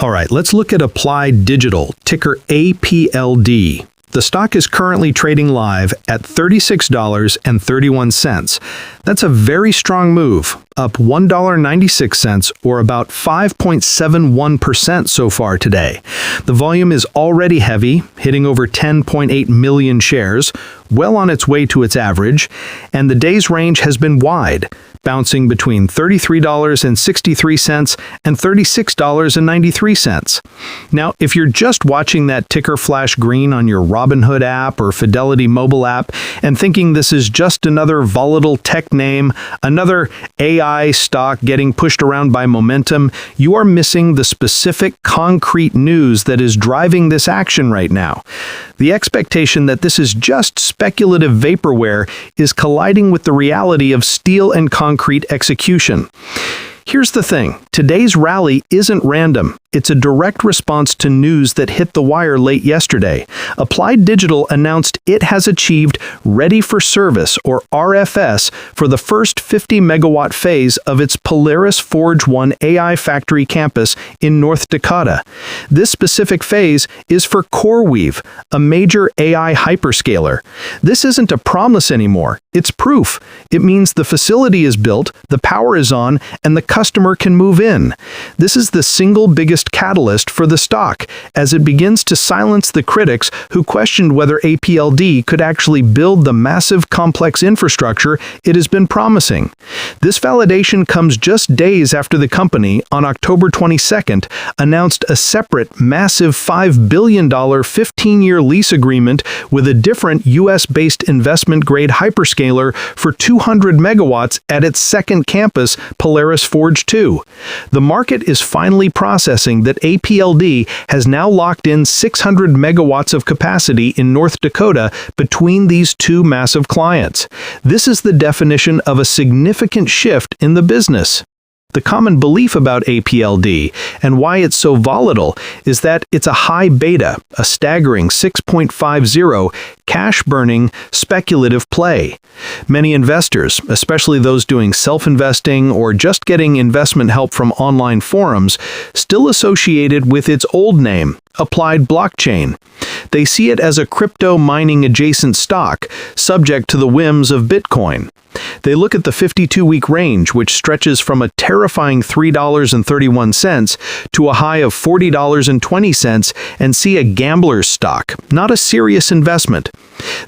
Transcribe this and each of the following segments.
All right, let's look at Applied Digital, ticker APLD. The stock is currently trading live at $36.31. That's a very strong move, up $1.96 or about 5.71% so far today. The volume is already heavy, hitting over 10.8 million shares, well on its way to its average, and the day's range has been wide, bouncing between $33.63 and $36.93. Now, if you're just watching that ticker flash green on your Robinhood app or Fidelity mobile app and thinking this is just another volatile tech name, another AI stock getting pushed around by momentum, you are missing the specific concrete news that is driving this action right now. The expectation that this is just speculative vaporware is colliding with the reality of steel and concrete execution. Here's the thing, today's rally isn't random. It's a direct response to news that hit the wire late yesterday. Applied Digital announced it has achieved Ready for Service, or RFS, for the first 50-megawatt phase of its Polaris Forge 1 AI factory campus in North Dakota. This specific phase is for CoreWeave, a major AI hyperscaler. This isn't a promise anymore. It's proof. It means the facility is built, the power is on, and the customer can move in. This is the single biggest catalyst for the stock, as it begins to silence the critics who questioned whether APLD could actually build the massive complex infrastructure it has been promising. This validation comes just days after the company, on October 22nd, announced a separate, massive $5 billion 15-year lease agreement with a different US-based investment-grade hyperscaler for 200 megawatts at its second campus, Polaris Forge 2. The market is finally processing that APLD has now locked in 600 megawatts of capacity in North Dakota between these two massive clients. This is the definition of a significant shift in the business. The common belief about APLD and why it's so volatile is that it's a high beta, a staggering 6.50, cash-burning, speculative play. Many investors, especially those doing self-investing or just getting investment help from online forums, still associate it with its old name, Applied Blockchain. They see it as a crypto mining adjacent stock, subject to the whims of Bitcoin. They look at the 52-week range, which stretches from a terrifying $3.31 to a high of $40.20, and see a gambler's stock, not a serious investment.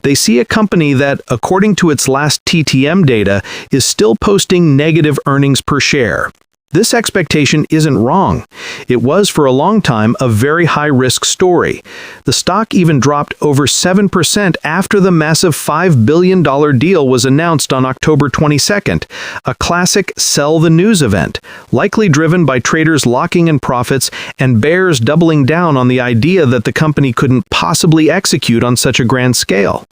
They see a company that, according to its last TTM data, is still posting negative earnings per share. This expectation isn't wrong. It was for a long time a very high-risk story. The stock even dropped over 7% after the massive $5 billion deal was announced on October 22nd, a classic sell the news event, likely driven by traders locking in profits and bears doubling down on the idea that the company couldn't possibly execute on such a grand scale.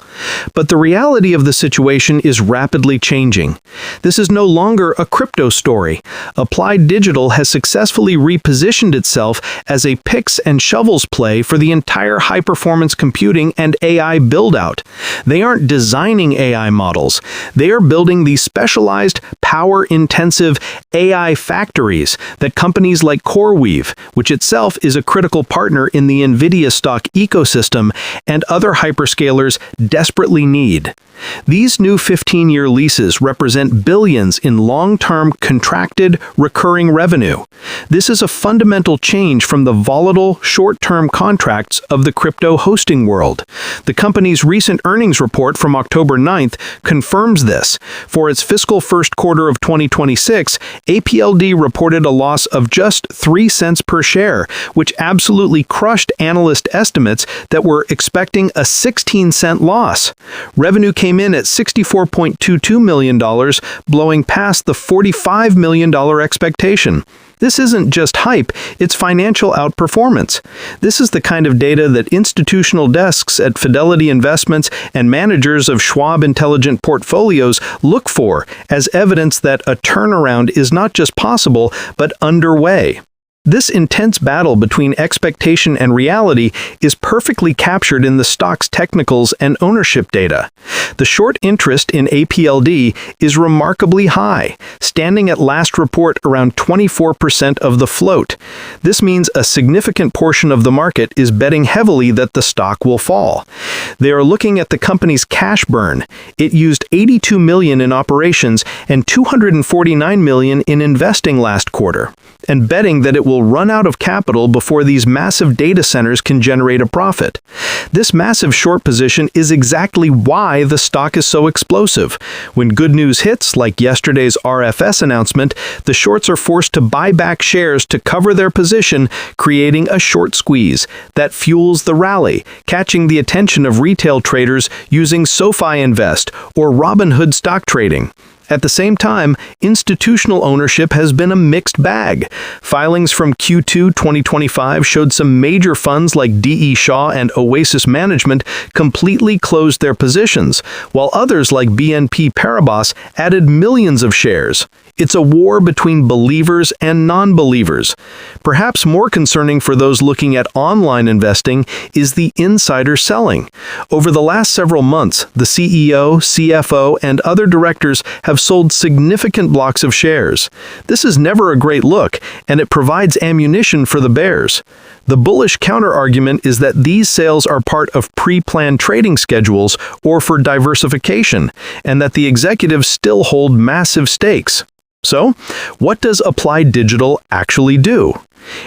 But the reality of the situation is rapidly changing. This is no longer a crypto story. Applied Digital has successfully repositioned itself as a picks and shovels play for the entire high-performance computing and AI build-out. They aren't designing AI models. They are building these specialized, power-intensive AI factories that companies like CoreWeave, which itself is a critical partner in the NVIDIA stock ecosystem, and other hyperscalers desperately need. These new 15-year leases represent billions in long-term contracted, recurring revenue. This is a fundamental change from the volatile, short-term contracts of the crypto hosting world. The company's recent earnings report from October 9th confirms this. For its fiscal first quarter of 2026, APLD reported a loss of just 3 cents per share, which absolutely crushed analyst estimates that were expecting a 16-cent loss. Revenue came in at $64.22 million, blowing past the $45 million expectation. This isn't just hype, it's financial outperformance. This is the kind of data that institutional desks at Fidelity Investments and managers of Schwab Intelligent Portfolios look for as evidence that a turnaround is not just possible, but underway. This intense battle between expectation and reality is perfectly captured in the stock's technicals and ownership data. The short interest in APLD is remarkably high, standing at last report around 24% of the float. This means a significant portion of the market is betting heavily that the stock will fall. They are looking at the company's cash burn. It used $82 million in operations and $249 million in investing last quarter, and betting that it will run out of capital before these massive data centers can generate a profit. This massive short position is exactly why the stock is so explosive. When good news hits, like yesterday's RFS announcement, the shorts are forced to buy back shares to cover their position, creating a short squeeze that fuels the rally, catching the attention of retail traders using SoFi Invest or Robinhood stock trading. At the same time, institutional ownership has been a mixed bag. Filings from Q2 2025 showed some major funds like D.E. Shaw and Oasis Management completely closed their positions, while others like BNP Paribas added millions of shares. It's a war between believers and non-believers. Perhaps more concerning for those looking at online investing is the insider selling. Over the last several months, the CEO, CFO, and other directors have sold significant blocks of shares. This is never a great look, and it provides ammunition for the bears. The bullish counterargument is that these sales are part of pre-planned trading schedules or for diversification, and that the executives still hold massive stakes. So, what does Applied Digital actually do?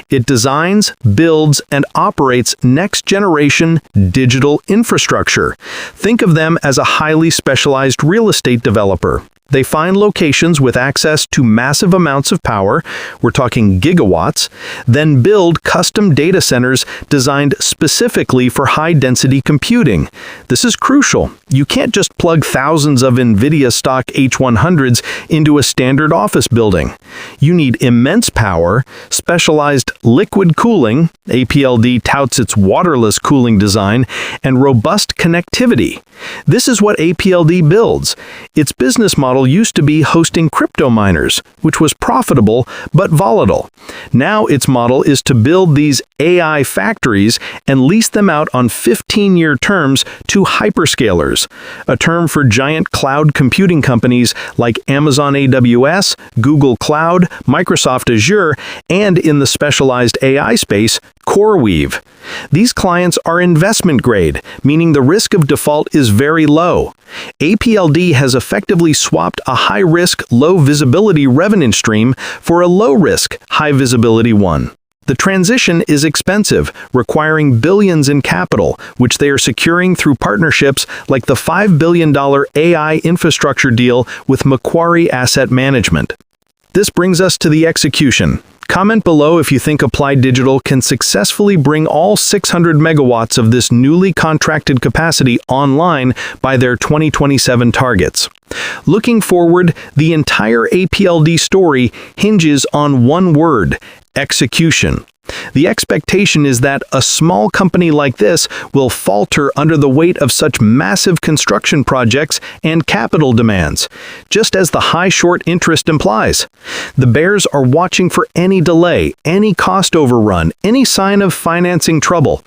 It designs, builds, and operates next-generation digital infrastructure. Think of them as a highly specialized real estate developer. They find locations with access to massive amounts of power, we're talking gigawatts, then build custom data centers designed specifically for high-density computing. This is crucial. You can't just plug thousands of NVIDIA stock H100s into a standard office building. You need immense power, specialized liquid cooling, APLD touts its waterless cooling design, and robust connectivity. This is what APLD builds. Its business model used to be hosting crypto miners, which was profitable but volatile. Now its model is to build these AI factories and lease them out on 15-year terms to hyperscalers, a term for giant cloud computing companies like Amazon AWS, Google Cloud, Microsoft Azure, and in the specialized AI space, CoreWeave. These clients are investment grade, meaning the risk of default is very low. APLD has effectively swapped a high-risk, low-visibility revenue stream for a low-risk, high-visibility one. The transition is expensive, requiring billions in capital, which they are securing through partnerships like the $5 billion AI infrastructure deal with Macquarie Asset Management. This brings us to the execution. Comment below if you think Applied Digital can successfully bring all 600 megawatts of this newly contracted capacity online by their 2027 targets. Looking forward, the entire APLD story hinges on one word: execution. The expectation is that a small company like this will falter under the weight of such massive construction projects and capital demands, just as the high short interest implies. The bears are watching for any delay, any cost overrun, any sign of financing trouble.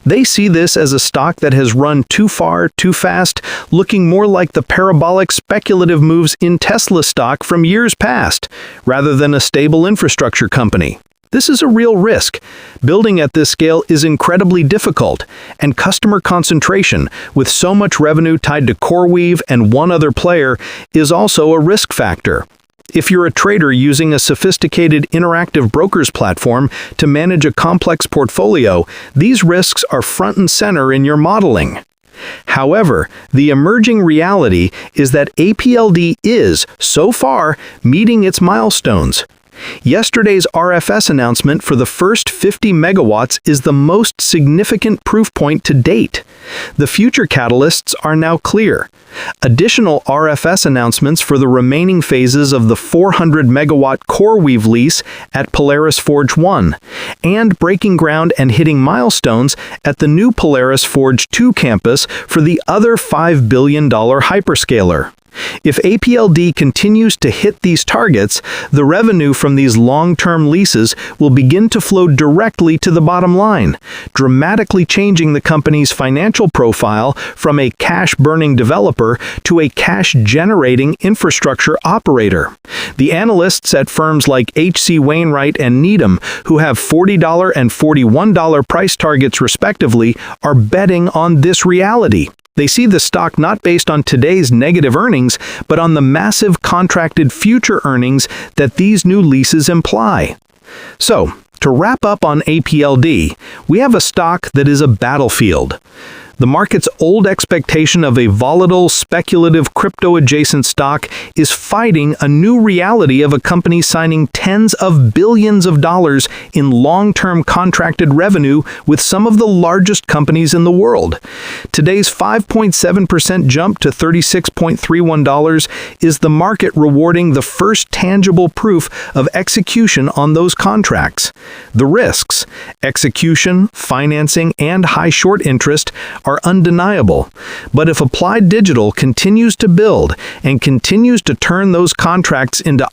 They see this as a stock that has run too far, too fast, looking more like the parabolic speculative moves in Tesla stock from years past, rather than a stable infrastructure company. This is a real risk. Building at this scale is incredibly difficult, and customer concentration, with so much revenue tied to CoreWeave and one other player, is also a risk factor. If you're a trader using a sophisticated interactive brokers platform to manage a complex portfolio, these risks are front and center in your modeling. However, the emerging reality is that APLD is, so far, meeting its milestones. Yesterday's RFS announcement for the first 50 megawatts is the most significant proof point to date. The future catalysts are now clear. Additional RFS announcements for the remaining phases of the 400-megawatt CoreWeave lease at Polaris Forge 1, and breaking ground and hitting milestones at the new Polaris Forge 2 campus for the other $5 billion hyperscaler. If APLD continues to hit these targets, the revenue from these long-term leases will begin to flow directly to the bottom line, dramatically changing the company's financial profile from a cash-burning developer to a cash-generating infrastructure operator. The analysts at firms like H.C. Wainwright and Needham, who have $40 and $41 price targets respectively, are betting on this reality. They see the stock not based on today's negative earnings, but on the massive contracted future earnings that these new leases imply. So, to wrap up on APLD, we have a stock that is a battlefield. The market's old expectation of a volatile, speculative, crypto-adjacent stock is fighting a new reality of a company signing tens of billions of dollars in long-term contracted revenue with some of the largest companies in the world. Today's 5.7% jump to $36.31 is the market rewarding the first tangible proof of execution on those contracts. The risks, execution, financing, and high short interest are undeniable, but if Applied Digital continues to build and continues to turn those contracts into